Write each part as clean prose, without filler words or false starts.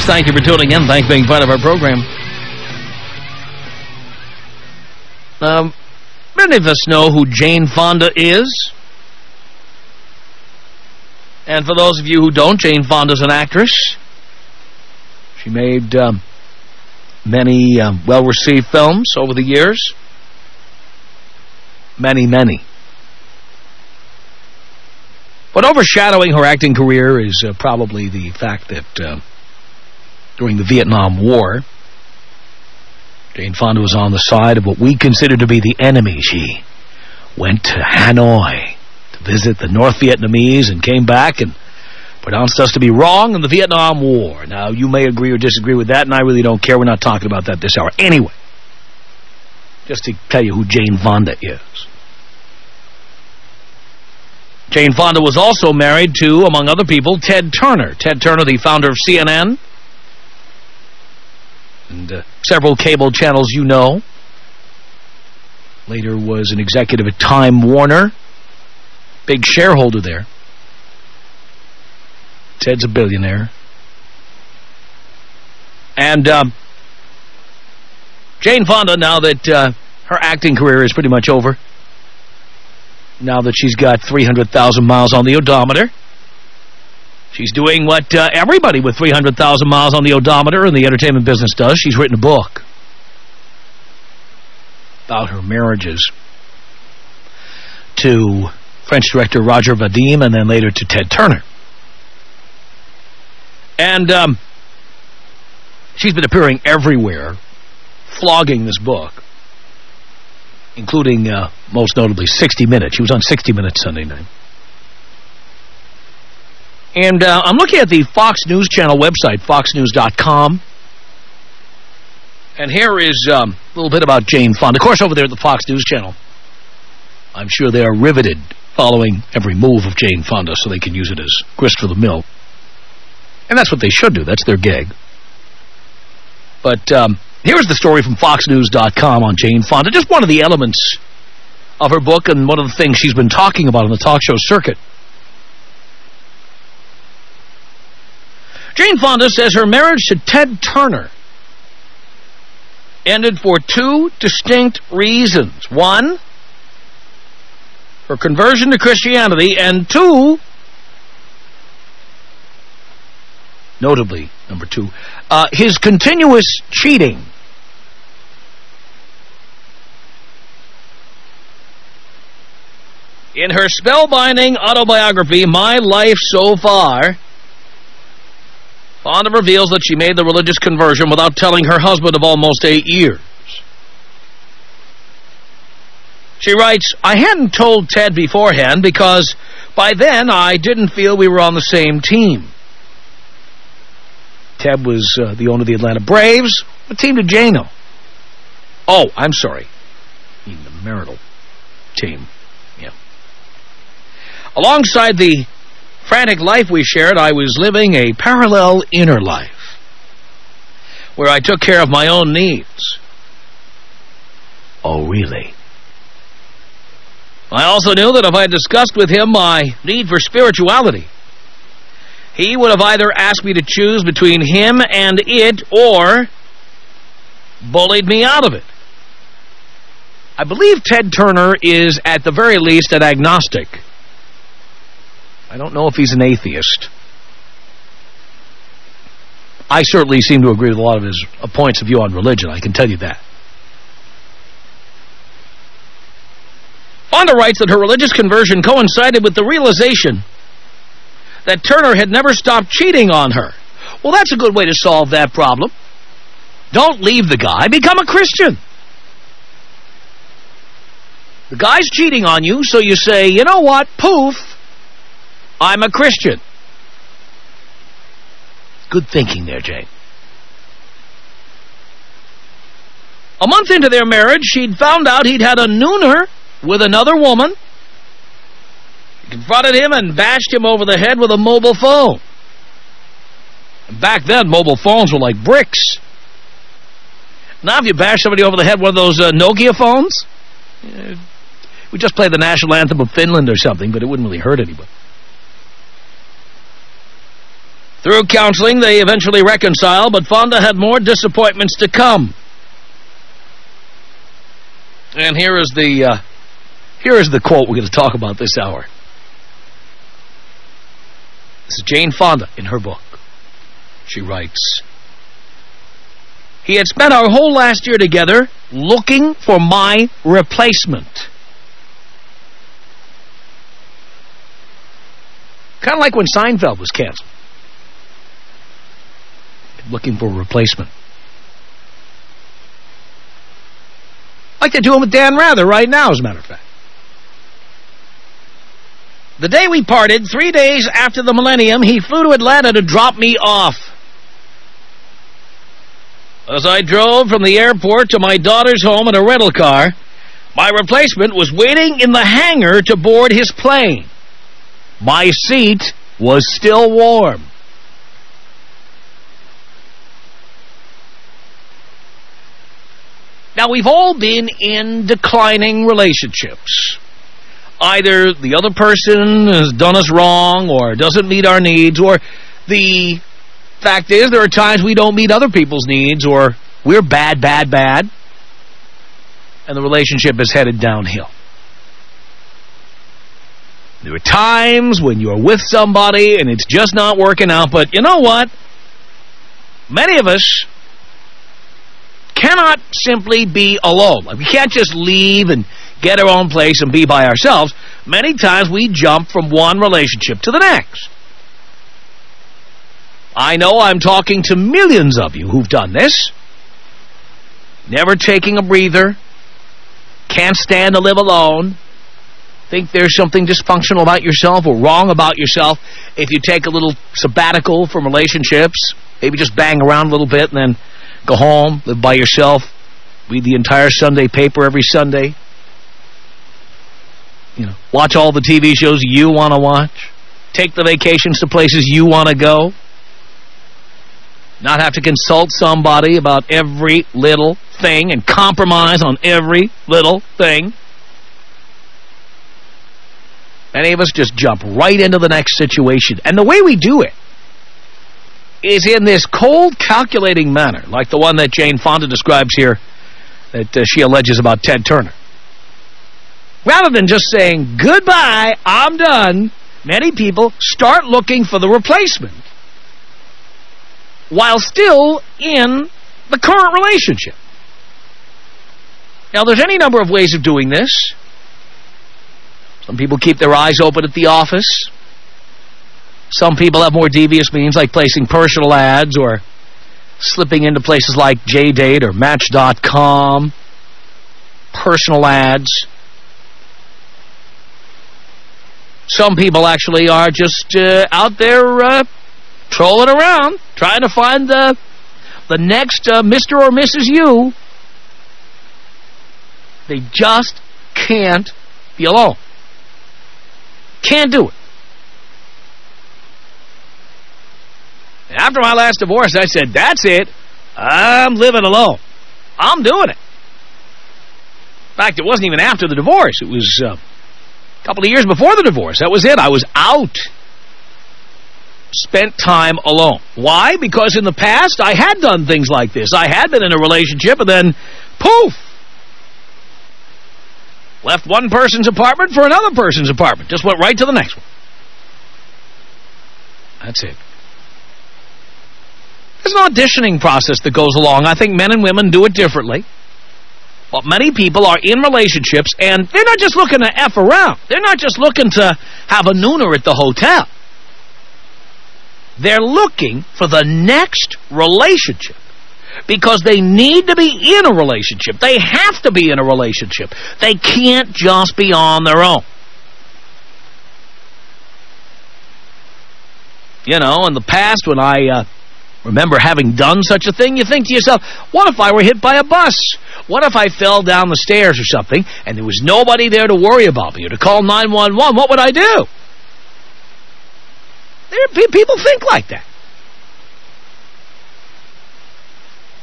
States. Thank you for tuning in. Thanks for being part of our program. Many of us know who Jane Fonda is. And for those of you who don't, Jane Fonda's an actress. She made many well-received films over the years. Many, many. But overshadowing her acting career is probably the fact that during the Vietnam War, Jane Fonda was on the side of what we consider to be the enemy. She went to Hanoi to visit the North Vietnamese and came back and pronounced us to be wrong in the Vietnam War. Now, you may agree or disagree with that, and I really don't care. We're not talking about that this hour. Anyway, just to tell you who Jane Fonda is. Jane Fonda was also married to, among other people, Ted Turner. Ted Turner, the founder of CNN and several cable channels you know. Later was an executive at Time Warner. Big shareholder there. Ted's a billionaire. And Jane Fonda, now that her acting career is pretty much over, now that she's got 300,000 miles on the odometer, she's doing what everybody with 300,000 miles on the odometer in the entertainment business does. She's written a book about her marriages to French director Roger Vadim and then later to Ted Turner. And she's been appearing everywhere, flogging this book, including, most notably, 60 Minutes. She was on 60 Minutes Sunday night. And I'm looking at the Fox News Channel website, foxnews.com. And here is a little bit about Jane Fonda. Of course, over there at the Fox News Channel, I'm sure they are riveted following every move of Jane Fonda so they can use it as grist for the mill. And that's what they should do. That's their gig. But here's the story from foxnews.com on Jane Fonda. Just one of the elements of her book and one of the things she's been talking about on the talk show circuit. Jane Fonda says her marriage to Ted Turner ended for two distinct reasons. One, her conversion to Christianity, and two, notably, number two, his continuous cheating. In her spellbinding autobiography, My Life So Far, Fonda reveals that she made the religious conversion without telling her husband of almost 8 years. She writes, I hadn't told Ted beforehand because by then I didn't feel we were on the same team. Ted was the owner of the Atlanta Braves. What team did Jane know? Oh, I'm sorry. I mean the marital team. Yeah. Alongside the frantic life we shared, I was living a parallel inner life where I took care of my own needs. Oh, really? I also knew that if I discussed with him my need for spirituality, he would have either asked me to choose between him and it or bullied me out of it. I believe Ted Turner is, at the very least, an agnostic. I don't know if he's an atheist. I certainly seem to agree with a lot of his points of view on religion, I can tell you that. Fonda writes that her religious conversion coincided with the realization that Turner had never stopped cheating on her. Well, that's a good way to solve that problem. Don't leave the guy. Become a Christian. The guy's cheating on you, so you say, you know what? Poof. I'm a Christian. Good thinking there, Jane. A month into their marriage, she'd found out he'd had a nooner with another woman. She confronted him and bashed him over the head with a mobile phone. And back then, mobile phones were like bricks. Now, if you bash somebody over the head with one of those Nokia phones, we just play the national anthem of Finland or something, but it wouldn't really hurt anybody. Through counseling, they eventually reconciled, but Fonda had more disappointments to come. And here is the quote we're going to talk about this hour. This is Jane Fonda in her book. She writes, "He had spent our whole last year together looking for my replacement." Kind of like when Seinfeld was canceled. Looking for a replacement. Like they're doing with Dan Rather right now, as a matter of fact. "The day we parted, 3 days after the millennium, he flew to Atlanta to drop me off. As I drove from the airport to my daughter's home in a rental car, my replacement was waiting in the hangar to board his plane. My seat was still warm." Now, we've all been in declining relationships. Either the other person has done us wrong or doesn't meet our needs, or the fact is there are times we don't meet other people's needs, or we're bad, and the relationship is headed downhill. There are times when you're with somebody and it's just not working out, but you know what? Many of us cannot simply be alone. Like, we can't just leave and get our own place and be by ourselves. Many times we jump from one relationship to the next. I know I'm talking to millions of you who've done this. Never taking a breather. Can't stand to live alone. Think there's something dysfunctional about yourself or wrong about yourself if you take a little sabbatical from relationships. Maybe just bang around a little bit and then go home, live by yourself, read the entire Sunday paper every Sunday. You know, watch all the TV shows you want to watch. Take the vacations to places you want to go. Not have to consult somebody about every little thing and compromise on every little thing. Many of us just jump right into the next situation. And the way we do it is in this cold, calculating manner, like the one that Jane Fonda describes here that she alleges about Ted Turner. Rather than just saying, goodbye, I'm done, many people start looking for the replacement while still in the current relationship. Now, there's any number of ways of doing this. Some people keep their eyes open at the office. Some people have more devious means, like placing personal ads or slipping into places like JDate or Match.com. Personal ads. Some people actually are just out there trolling around, trying to find the next Mr. or Mrs. You. They just can't be alone. Can't do it. And after my last divorce, I said, that's it. I'm living alone. I'm doing it. In fact, it wasn't even after the divorce. It was a couple of years before the divorce. That was it. I was out. Spent time alone. Why? Because in the past, I had done things like this. I had been in a relationship and then, poof, left one person's apartment for another person's apartment. Just went right to the next one. That's it. There's an auditioning process that goes along. I think men and women do it differently. But many people are in relationships, and they're not just looking to F around. They're not just looking to have a nooner at the hotel. They're looking for the next relationship because they need to be in a relationship. They have to be in a relationship. They can't just be on their own. You know, in the past when I remember having done such a thing, you think to yourself, what if I were hit by a bus? What if I fell down the stairs or something and there was nobody there to worry about me or to call 911? What would I do? People think like that.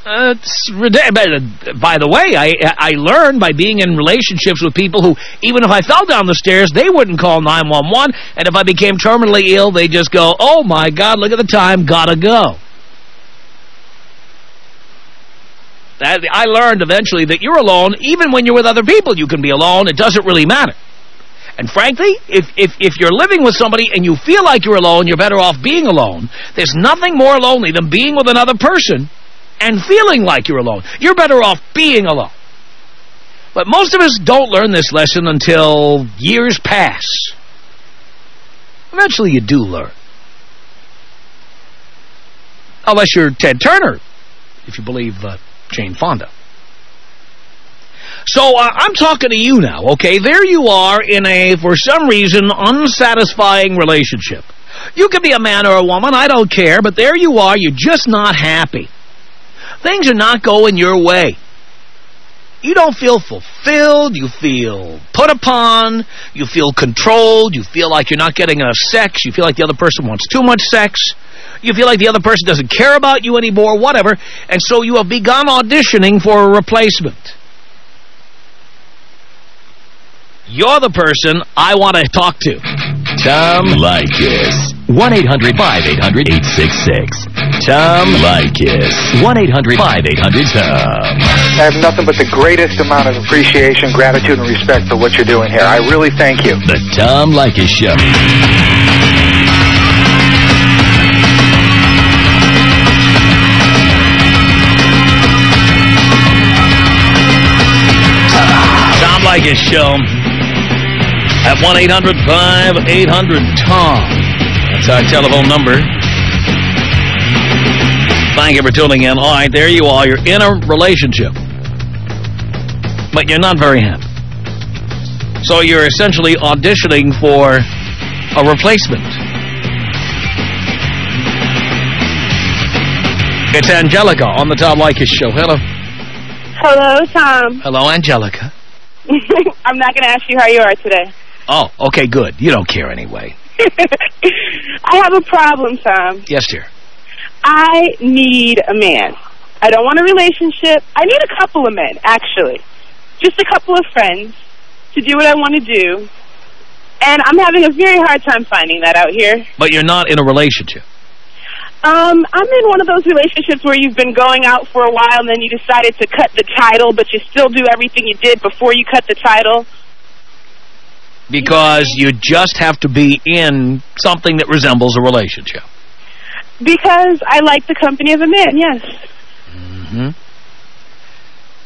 By the way, I learned by being in relationships with people who, even if I fell down the stairs, they wouldn't call 911. And if I became terminally ill, they just go, oh, my God, look at the time, gotta go. I learned eventually that you're alone. Even when you're with other people, you can be alone. It doesn't really matter. And frankly, if you're living with somebody and you feel like you're alone, you're better off being alone. There's nothing more lonely than being with another person and feeling like you're alone. You're better off being alone. But most of us don't learn this lesson until years pass. Eventually you do learn. Unless you're Ted Turner, if you believe Jane Fonda. So I'm talking to you now, okay? There you are in a, for some reason, unsatisfying relationship. You could be a man or a woman, I don't care, but there you are, you're just not happy. Things are not going your way. You don't feel fulfilled, you feel put upon, you feel controlled, you feel like you're not getting enough sex, you feel like the other person wants too much sex, you feel like the other person doesn't care about you anymore, whatever, and so you have begun auditioning for a replacement. You're the person I want to talk to. Tom Leykis. 1-800-5800-866. Tom Leykis. 1-800-5800-TOM. I have nothing but the greatest amount of appreciation, gratitude, and respect for what you're doing here. I really thank you. The Tom Leykis Show. Tom Leykis Show. At 1-800-5800-TOM. That's our telephone number. Thank you for tuning in. All right, there you are. You're in a relationship. But you're not very happy. So you're essentially auditioning for a replacement. It's Angelica on the Tom Leykis Show. Hello. Hello, Tom. Hello, Angelica. I'm not going to ask you how you are today. Oh, okay, good. You don't care anyway. I have a problem, Tom. Yes, dear. I need a man. I don't want a relationship. I need a couple of men, actually. Just a couple of friends to do what I want to do. And I'm having a very hard time finding that out here. But you're not in a relationship. I'm in one of those relationships where you've been going out for a while and then you decided to cut the title, but you still do everything you did before you cut the title. Because you just have to be in something that resembles a relationship. Because I like the company of a man, yes. Mm-hmm.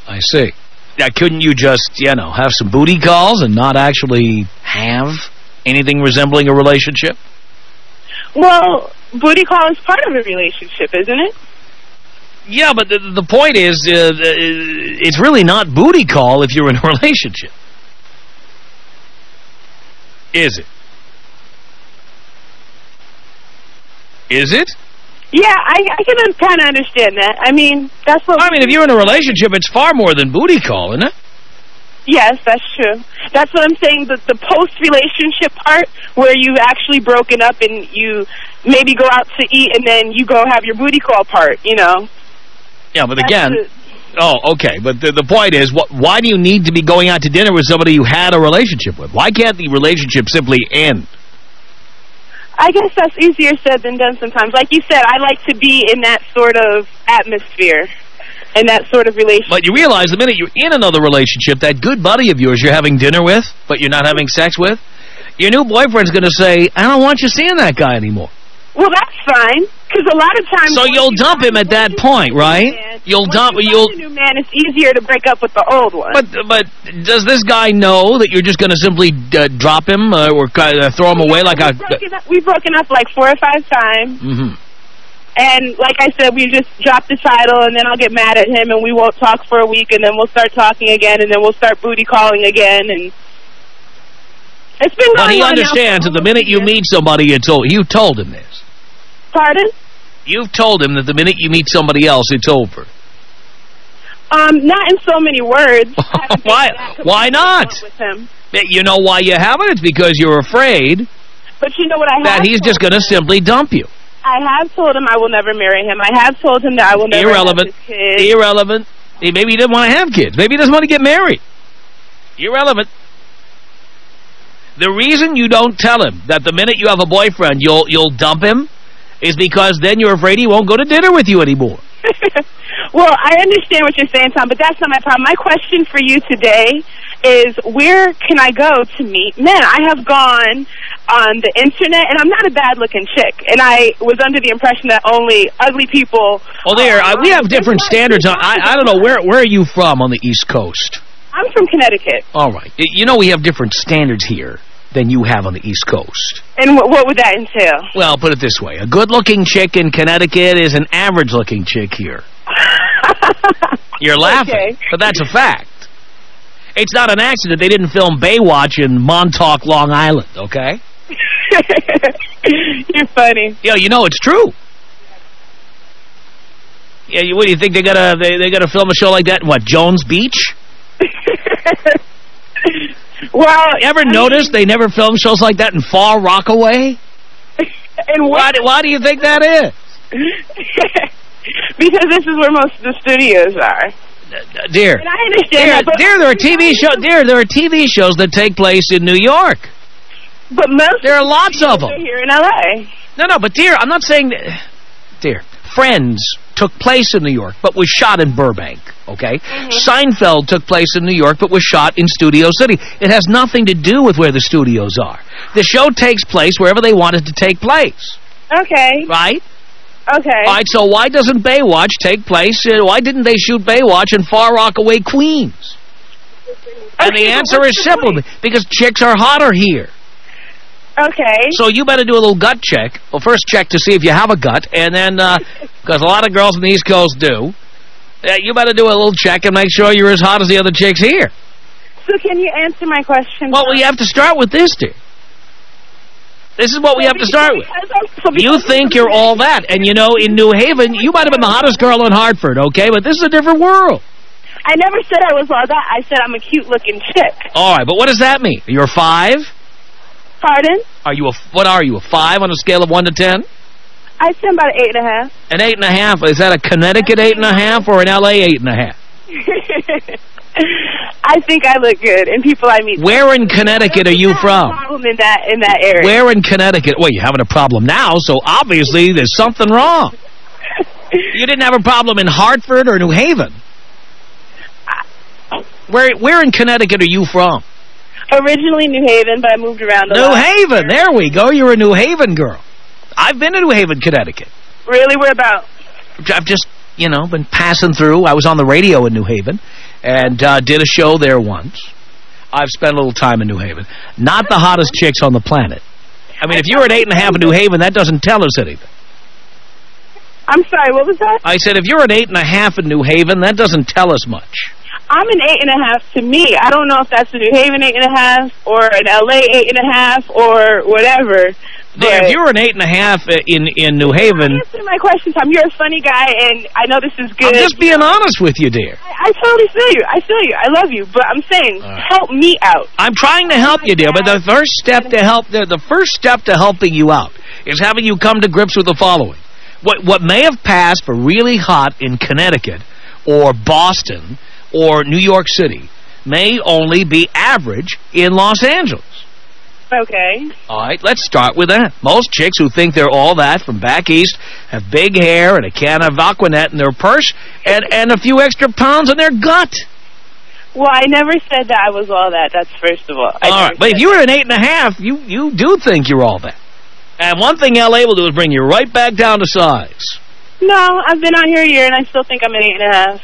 I see. Now, couldn't you just, have some booty calls and not actually have anything resembling a relationship? Well, booty call is part of a relationship, isn't it? Yeah, but the point is, it's really not booty call if you're in a relationship. Is it? Is it? Yeah, I can kind of understand that. I mean, that's what... I mean, if you're in a relationship, it's far more than booty call, isn't it? Yes, that's true. That's what I'm saying, the post-relationship part, where you've actually broken up and you maybe go out to eat and then you go have your booty call part, Yeah, but again... Oh, okay, but the point is, why do you need to be going out to dinner with somebody you had a relationship with? Why can't the relationship simply end? I guess that's easier said than done sometimes. Like you said, I like to be in that sort of atmosphere and that sort of relationship. But you realize the minute you're in another relationship, that good buddy of yours you're having dinner with, but you're not having sex with, your new boyfriend's going to say, I don't want you seeing that guy anymore. Well, that's fine, because a lot of times... So you'll dump him at that point, right? You'll dump... You'll a new man, it's easier to break up with the old one. But does this guy know that you're just going to simply drop him or throw him away like a... We've broken up like 4 or 5 times. Mm-hmm. And like I said, we just drop the title, and then I'll get mad at him, and we won't talk for a week, and then we'll start talking again, and then we'll start booty calling again, and... It's been going on. But he understands that the minute you meet somebody, you told him this. Pardon? You've told him that the minute you meet somebody else, it's over. Not in so many words. Why not? With him. You know why you haven't? It's because you're afraid but you know what I that he's just going to simply dump you. I have told him I will never marry him. I have told him that I will never have his kids. Irrelevant. Maybe he didn't want to have kids. Maybe he doesn't want to get married. Irrelevant. The reason you don't tell him that the minute you have a boyfriend, you'll dump him is because then you're afraid he won't go to dinner with you anymore. Well, I understand what you're saying, Tom, but that's not my problem. My question for you today is, where can I go to meet men? I have gone on the Internet, and I'm not a bad-looking chick, and I was under the impression that only ugly people... Well, we have different standards. I don't know, where are you from on the East Coast? I'm from Connecticut. All right. You know we have different standards here than you have on the East Coast. And what would that entail? Well, put it this way. A good-looking chick in Connecticut is an average-looking chick here. You're laughing, okay. But that's a fact. It's not an accident they didn't film Baywatch in Montauk, Long Island, okay? You're funny. Yeah, you know it's true. Yeah, what do you think they gotta film a show like that in what, Jones Beach? Well, you ever notice they never film shows like that in Far Rockaway? And why do you think that is? Because this is where most of the studios are. Dear, and I understand there are TV shows that take place in New York. But there are lots of them here in L.A. No, but dear, I'm not saying that. Dear, Friends took place in New York, but was shot in Burbank. Okay, Seinfeld took place in New York, but was shot in Studio City. It has nothing to do with where the studios are. The show takes place wherever they want it to take place. Okay. Right. Okay. All right, so why doesn't Baywatch take place? Why didn't they shoot Baywatch in Far Rockaway, Queens? And the answer is simple, because chicks are hotter here. Okay. So you better do a little gut check. Well, first check to see if you have a gut, and then, because a lot of girls on the East Coast do, you better do a little check and make sure you're as hot as the other chicks here. So can you answer my question? Well, we have to start with this, dear. This is what we have to start with. You think you're all that. And, you know, in New Haven, you might have been the hottest girl in Hartford, okay? But this is a different world. I never said I was all that. I said I'm a cute-looking chick. All right, but what does that mean? You're a 5? Pardon? What are you, a 5 on a scale of 1 to 10? I'd say about an 8.5. An 8.5. Is that a Connecticut 8.5 or an L.A. 8.5? I think I look good, and people I meet... Where in Connecticut are you from? I have a problem in that area. Where in Connecticut? Well, you're having a problem now, so obviously there's something wrong. You didn't have a problem in Hartford or New Haven. Where in Connecticut are you from? Originally New Haven, but I moved around a lot. New Haven, there we go. You're a New Haven girl. I've been to New Haven, Connecticut. Really? Where about? I've just, you know, been passing through. I was on the radio in New Haven and did a show there once. I've spent a little time in New Haven. Not the hottest chicks on the planet. I mean, if you're at 8.5 in New Haven, that doesn't tell us anything. I'm sorry, what was that? I said, if you're at 8.5 in New Haven, that doesn't tell us much. I'm an 8.5 to me. I don't know if that's a New Haven 8.5 or an L.A. 8.5 or whatever. If you're an 8.5 in New Haven... Answer my question, Tom. You're a funny guy, and I know this is good. I'm just being honest with you, dear. I totally feel you. I feel you. I love you. But I'm saying, help me out. I'm trying to help you, dear, but the first step to helping you out is having you come to grips with the following. What may have passed for really hot in Connecticut or Boston or New York City may only be average in Los Angeles. Okay. All right, let's start with that. Most chicks who think they're all that from back east have big hair and a can of Aquanet in their purse and a few extra pounds in their gut. Well, I never said that I was all that. That's first of all. All right, but if you were an 8.5, you do think you're all that. And one thing L.A. will do is bring you right back down to size. No, I've been out here a year, and I still think I'm an 8.5.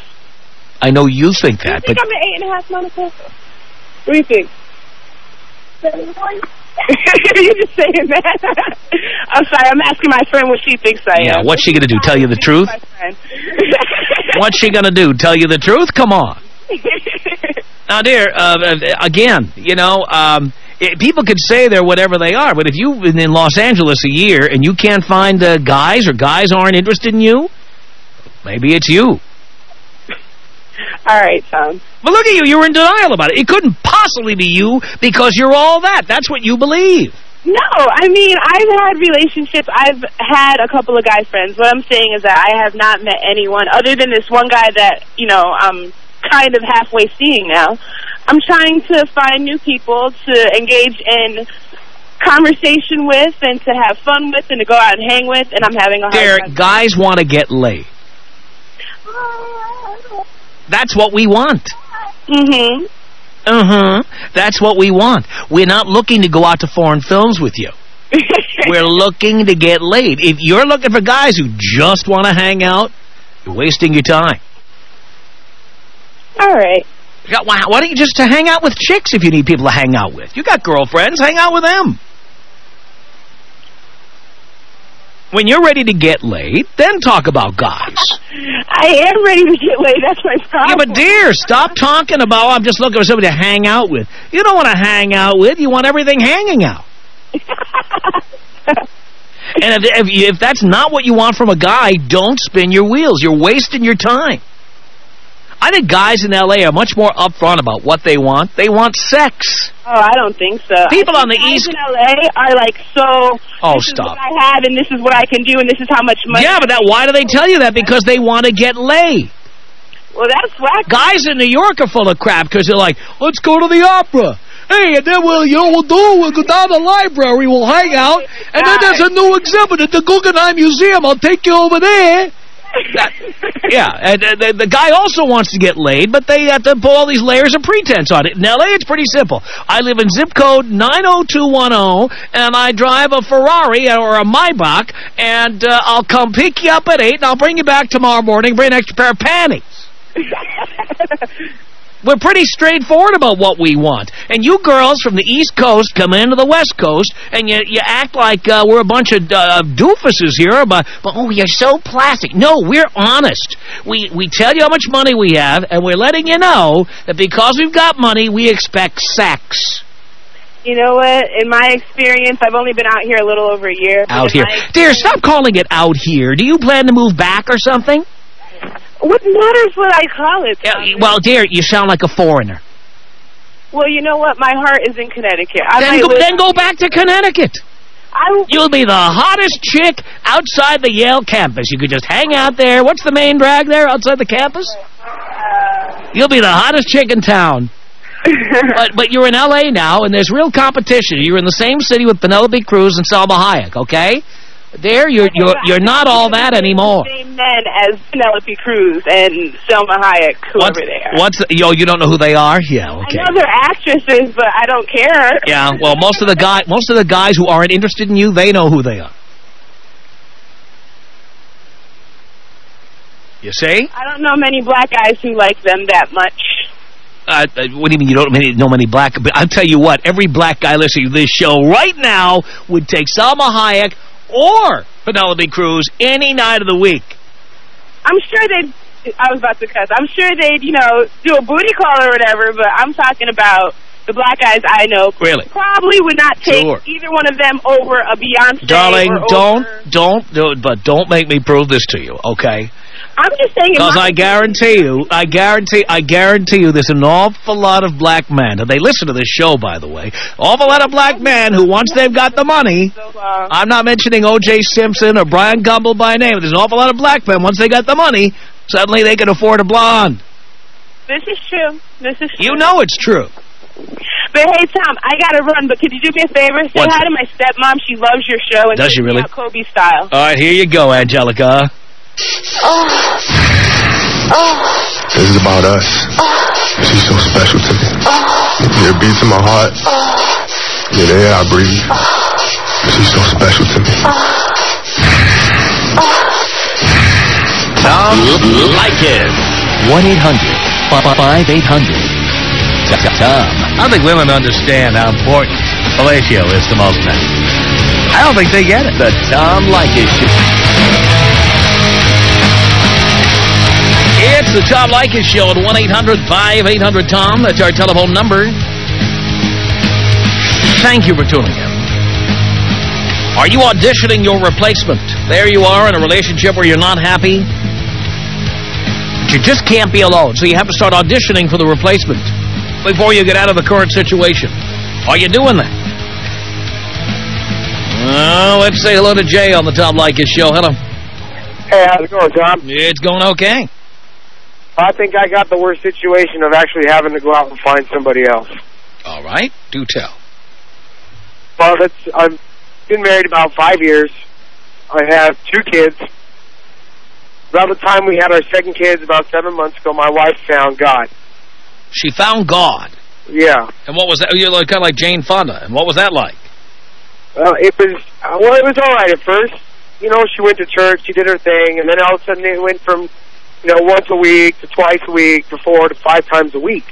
I know you think that, but... I'm an 8.5, Monica? What do you think? You're just saying that. I'm sorry, I'm asking my friend what she thinks I am. Yeah, what's she going to do, tell you the truth? What's she going to do, tell you the truth? Come on. Now, dear, again, you know, people could say they're whatever they are, but if you've been in Los Angeles a year and you can't find guys or guys aren't interested in you, maybe it's you. All right, Tom. But look at you. You were in denial about it. It couldn't possibly be you because you're all that. That's what you believe. No, I mean, I've had relationships. I've had a couple of guy friends. What I'm saying is that I have not met anyone other than this one guy that, you know, I'm kind of halfway seeing now. I'm trying to find new people to engage in conversation with and to have fun with and to go out and hang with, and I'm having a hard time. Guys want to get laid. That's what we want. Mm-hmm. That's what we want. We're not looking to go out to foreign films with you. We're looking to get laid. If you're looking for guys who just want to hang out, you're wasting your time. All right. Why don't you just hang out with chicks if you need people to hang out with? You got girlfriends, hang out with them. When you're ready to get laid, then talk about guys. I am ready to get laid. That's my problem. Yeah, but dear, stop talking about, I'm just looking for somebody to hang out with. You don't want to hang out with. You want everything hanging out. And if that's not what you want from a guy, don't spin your wheels. You're wasting your time. I think guys in L.A. are much more upfront about what they want. They want sex. Oh, I don't think so. People on the East... Guys in L.A. are like, so... Oh, this stop. is what I have, and this is what I can do, and this is how much money... Yeah, but why do they tell you that? Because they want to get laid. Well, that's whack. Guys in New York are full of crap because they're like, let's go to the opera. Hey, and then we'll go down to the library, we'll hang out, and then there's a new exhibit at the Guggenheim Museum. I'll take you over there. And the guy also wants to get laid, but they have to pull all these layers of pretense on it. In L.A., it's pretty simple. I live in zip code 90210, and I drive a Ferrari or a Maybach, and I'll come pick you up at 8, and I'll bring you back tomorrow morning, bring an extra pair of panties. We're pretty straightforward about what we want. And you girls from the East Coast come into the West Coast, and you act like we're a bunch of doofuses here, but oh, you're so plastic. No, we're honest. We tell you how much money we have, and we're letting you know that because we've got money, we expect sex. You know what? In my experience, I've only been out here a little over a year. Out here. Dear, stop calling it out here. Do you plan to move back or something? What matters what I call it? Yeah, well, dear, you sound like a foreigner. Well, you know what? My heart is in Connecticut. Then go back to Connecticut. You'll be the hottest chick outside the Yale campus. You could just hang out there. What's the main drag there outside the campus? You'll be the hottest chick in town. But you're in L.A. now, and there's real competition. You're in the same city with Penelope Cruz and Salma Hayek, okay? There, you're not all that anymore. Same men as Penelope Cruz and Salma Hayek, whoever they are. You don't know who they are? Yeah, okay. I know they're actresses, but I don't care. Yeah, well, most of the guys who aren't interested in you, they know who they are. You see? I don't know many black guys who like them that much. What do you mean you don't know many black... But I'll tell you what, every black guy listening to this show right now would take Salma Hayek or Penelope Cruz any night of the week. I'm sure they'd... I was about to cuss. I'm sure they'd, do a booty call or whatever, but I'm talking about the black guys I know. Really? Probably would not take either one of them over a Beyonce. Darling, don't make me prove this to you, okay? I'm just saying... Because I guarantee you there's an awful lot of black men, and they listen to this show, by the way, awful lot of black men who, once they've got the money, I'm not mentioning O.J. Simpson or Brian Gumble by name, there's an awful lot of black men, once they got the money, suddenly they can afford a blonde. This is true. You know it's true. But hey, Tom, I gotta run, but could you do me a favor? Say hi to my stepmom. She loves your show. And does she really? Kobe style. All right, here you go, Angelica. This is about us. She's so special to me. It beats in my heart. Yeah, the air I breathe. She's so special to me. Tom Leykis. 1-800-5800. Tom. I think women understand how important fellatio is to most men. I don't think they get it. The Tom Leykis Show. It's the Tom Leykis Show at 1-800-5800-TOM. That's our telephone number. Thank you for tuning in. Are you auditioning your replacement? There you are in a relationship where you're not happy. But you just can't be alone, so you have to start auditioning for the replacement before you get out of the current situation. Are you doing that? Let's say hello to Jay on the Tom Leykis Show. Hello. Hey, how's it going, Tom? It's going okay. I think I got the worst situation of actually having to go out and find somebody else. All right. Do tell. Well, I've been married about 5 years. I have 2 kids. About the time we had our second kids, about 7 months ago, my wife found God. She found God? Yeah. And what was that? You're kind of like Jane Fonda. And what was that like? It was all right at first. You know, she went to church, she did her thing, and then all of a sudden it went from, once a week to twice a week to 4 to 5 times a week.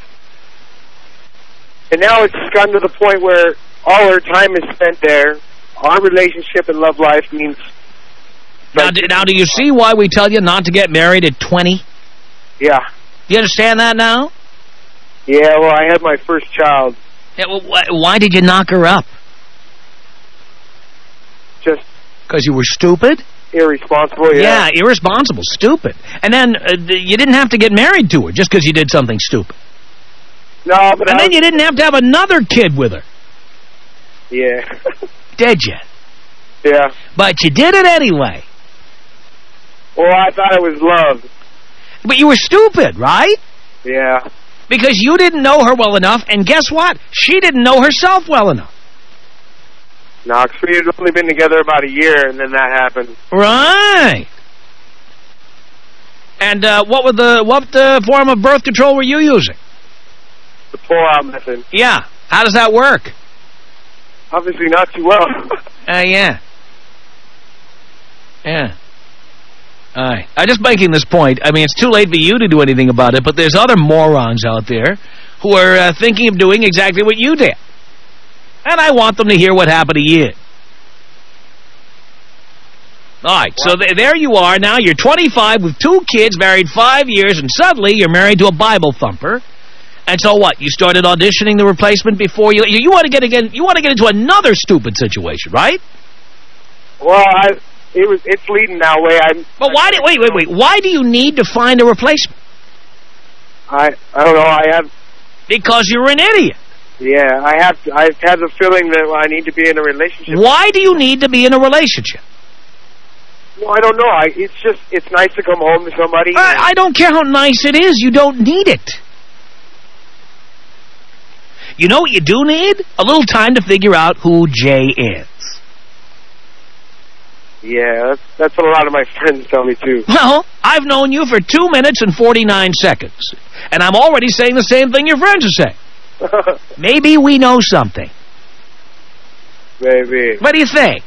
And now it's gotten to the point where all her time is spent there. Our relationship and love life means... Now, do you see why we tell you not to get married at 20? Yeah. You understand that now? Yeah, well, I had my first child. Yeah, well, why did you knock her up? Just... Because you were stupid? Irresponsible, yeah. Yeah, irresponsible, stupid. And then you didn't have to get married to her just because you did something stupid. No, but... And then you didn't have to have another kid with her. Yeah. Did you? Yeah. But you did it anyway. Well, I thought it was love. But you were stupid, right? Yeah. Because you didn't know her well enough, and guess what? She didn't know herself well enough. No, because we had only been together about a year, and then that happened. Right. And what form of birth control were you using? The pull-out method. Yeah. How does that work? Obviously not too well. Yeah. Yeah. All right. I'm just making this point. I mean, it's too late for you to do anything about it, but there's other morons out there who are thinking of doing exactly what you did. And I want them to hear what happened to you. All right, so there you are. Now you're 25 with 2 kids, married 5 years, and suddenly you're married to a Bible thumper. And so what? You started auditioning the replacement before you want to get into another stupid situation, right? Well, it's leading that way. But why? Wait. Why do you need to find a replacement? I don't know. Because you're an idiot. Yeah, I have the feeling that I need to be in a relationship. Why do you need to be in a relationship? Well, I don't know. It's nice to come home to somebody. I don't care how nice it is. You don't need it. You know what you do need? A little time to figure out who Jay is. Yeah, that's what a lot of my friends tell me, too. Well, I've known you for 2 minutes and 49 seconds. And I'm already saying the same thing your friends are saying. Maybe we know something. Maybe. What do you think?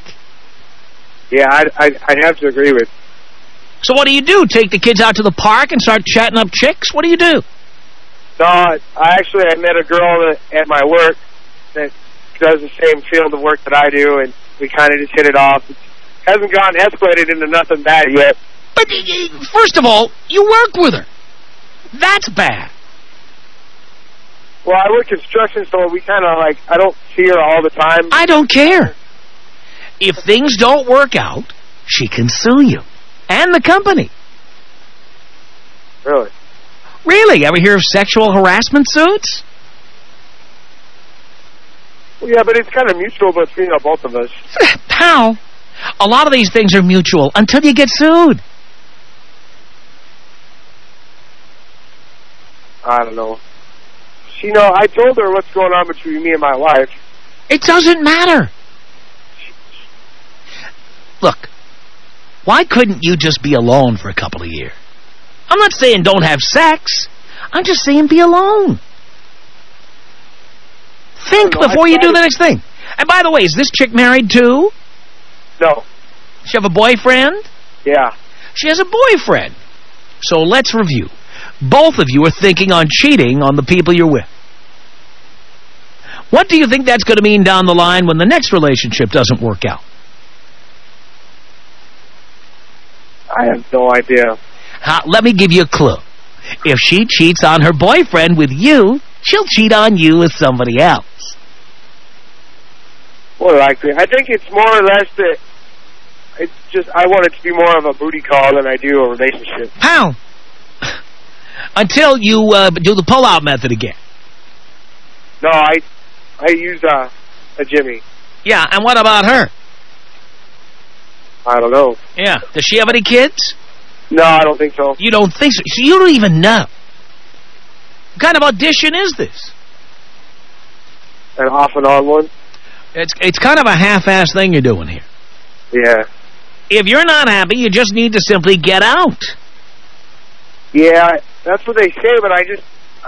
Yeah, I'd have to agree with. So what do? Take the kids out to the park and start chatting up chicks? What do you do? No, I met a girl at my work that does the same field of work that I do, and we kind of just hit it off. It hasn't escalated into nothing bad yet. But first of all, you work with her. That's bad. Well, I work construction, so we kind of I don't see her all the time. I don't care. If things don't work out, she can sue you. And the company. Really? Really? Ever hear of sexual harassment suits? Well, yeah, but it's kind of mutual between both of us. How? A lot of these things are mutual until you get sued. I don't know. I told her what's going on between me and my wife. It doesn't matter. Look, why couldn't you just be alone for a couple of years? I'm not saying don't have sex. I'm just saying be alone. Think before you do the next thing. And by the way, is this chick married too? No. She have a boyfriend? Yeah. She has a boyfriend. So let's review. Both of you are thinking on cheating on the people you're with. What do you think that's going to mean down the line when the next relationship doesn't work out? I have no idea. Let me give you a clue. If she cheats on her boyfriend with you, she'll cheat on you with somebody else. More likely. I think it's more or less that it's just I want it to be more of a booty call than I do a relationship. How? Until you do the pull-out method again. No, I use a Jimmy. Yeah, and what about her? I don't know. Yeah. Does she have any kids? No, I don't think so. You don't think so? So you don't even know. What kind of audition is this? An off and on one? It's kind of a half-ass thing you're doing here. Yeah. If you're not happy, you just need to simply get out. Yeah, that's what they say, but I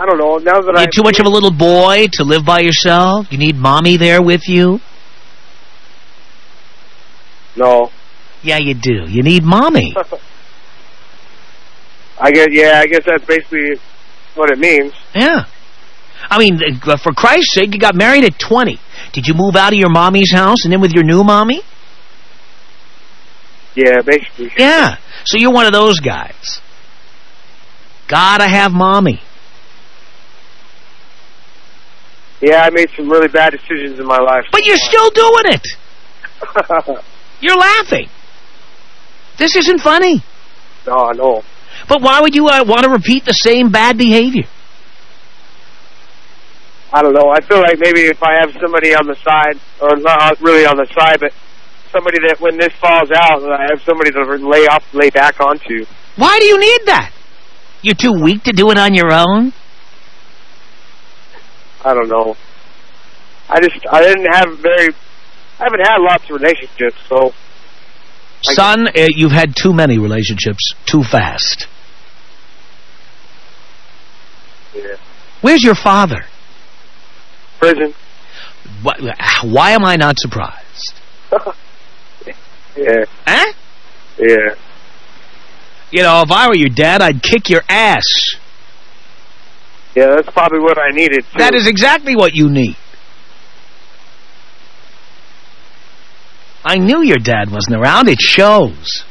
don't know. Now that You're too much of a little boy to live by yourself? You need mommy there with you? No. Yeah, you do. You need mommy. I guess that's basically what it means. Yeah. I mean, for Christ's sake, you got married at 20. Did you move out of your mommy's house and in with your new mommy? Yeah, basically. Yeah. So you're one of those guys. Gotta have mommy. Yeah, I made some really bad decisions in my life. But you're still doing it. You're laughing. This isn't funny. No, I know. But why would you want to repeat the same bad behavior? I don't know. I feel like maybe if I have somebody on the side, or not really on the side, but somebody that when this falls out, I have somebody to lay back onto. Why do you need that? You're too weak to do it on your own? I don't know. I haven't had lots of relationships, so. Son, you've had too many relationships too fast. Yeah. Where's your father? Prison. Why am I not surprised? Yeah. Huh? Yeah. You know, if I were your dad, I'd kick your ass. Yeah, that's probably what I needed, too. That is exactly what you need. I knew your dad wasn't around. It shows.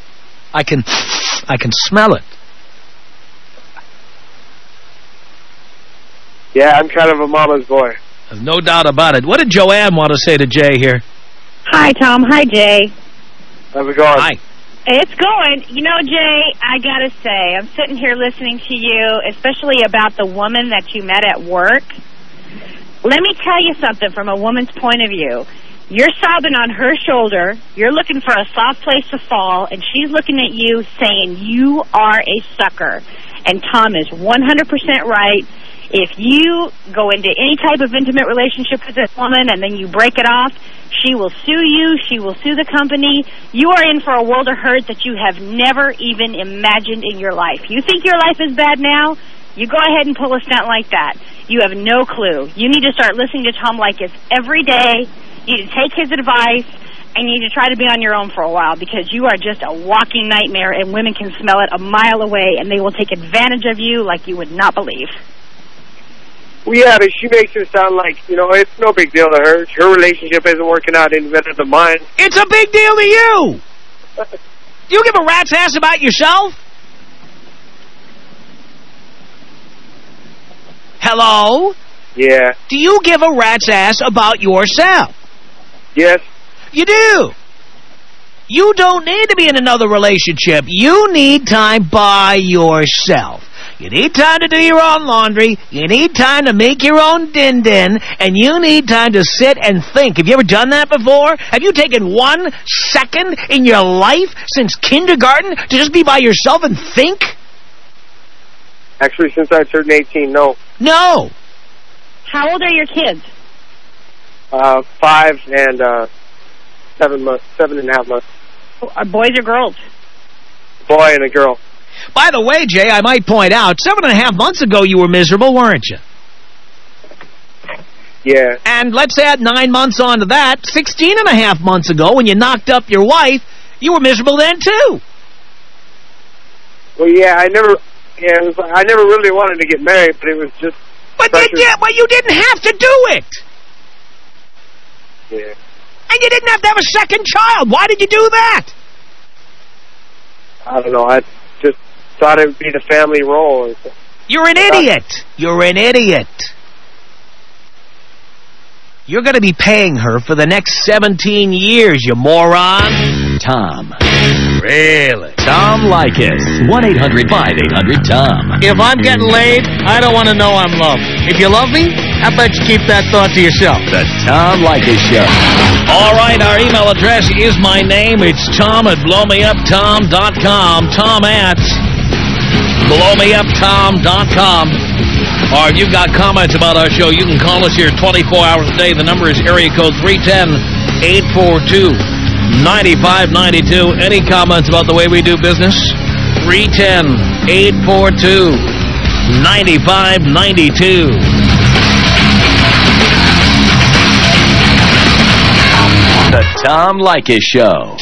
I can smell it. Yeah, I'm kind of a mama's boy. There's no doubt about it. What did Joanne want to say to Jay here? Hi, Tom. Hi, Jay. How's it going? Hi. It's going. You know, Jay, I got to say, I'm sitting here listening to you, especially about the woman that you met at work. Let me tell you something from a woman's point of view. You're sobbing on her shoulder. You're looking for a soft place to fall, and she's looking at you saying you are a sucker. And Tom is 100% right. If you go into any type of intimate relationship with this woman and then you break it off, she will sue you. She will sue the company. You are in for a world of hurt that you have never even imagined in your life. You think your life is bad now? You go ahead and pull a stunt like that. You have no clue. You need to start listening to Tom Leykis every day. You need to take his advice, and you need to try to be on your own for a while because you are just a walking nightmare, and women can smell it a mile away, and they will take advantage of you like you would not believe. Well, yeah, but she makes it sound like, you know, it's no big deal to her. Her relationship isn't working out any better than mine. It's a big deal to you. Do you give a rat's ass about yourself? Hello? Yeah. Do you give a rat's ass about yourself? Yes. You do. You don't need to be in another relationship. You need time by yourself. You need time to do your own laundry. You need time to make your own din-din. And you need time to sit and think. Have you ever done that before? Have you taken 1 second in your life since kindergarten to just be by yourself and think? Actually, since I turned 18, no. No. How old are your kids? 5 and 7 months, 7.5 months. Are boys or girls? Boy and a girl. By the way, Jay, I might point out, 7.5 months ago you were miserable, weren't you? Yeah. And let's add 9 months onto that. 16.5 months ago, when you knocked up your wife, you were miserable then too. Well, yeah, I never really wanted to get married, but it was just. But you didn't have to do it. Yeah. And you didn't have to have a second child. Why did you do that? I don't know. I just thought it would be the family role. You're an idiot. You're an idiot. You're going to be paying her for the next 17 years, you moron. Tom. Really? Tom Leykis. 1-800-5800-TOM. If I'm getting laid, I don't want to know I'm loved. If you love me, How about you keep that thought to yourself? The Tom Leykis Show. All right, our email address is my name. It's tom@blowmeuptom.com. tom@blowmeuptom.com. Or if you've got comments about our show, you can call us here 24 hours a day. The number is area code 310-842-9592. Any comments about the way we do business? 310-842-9592. The Tom Leykis Show.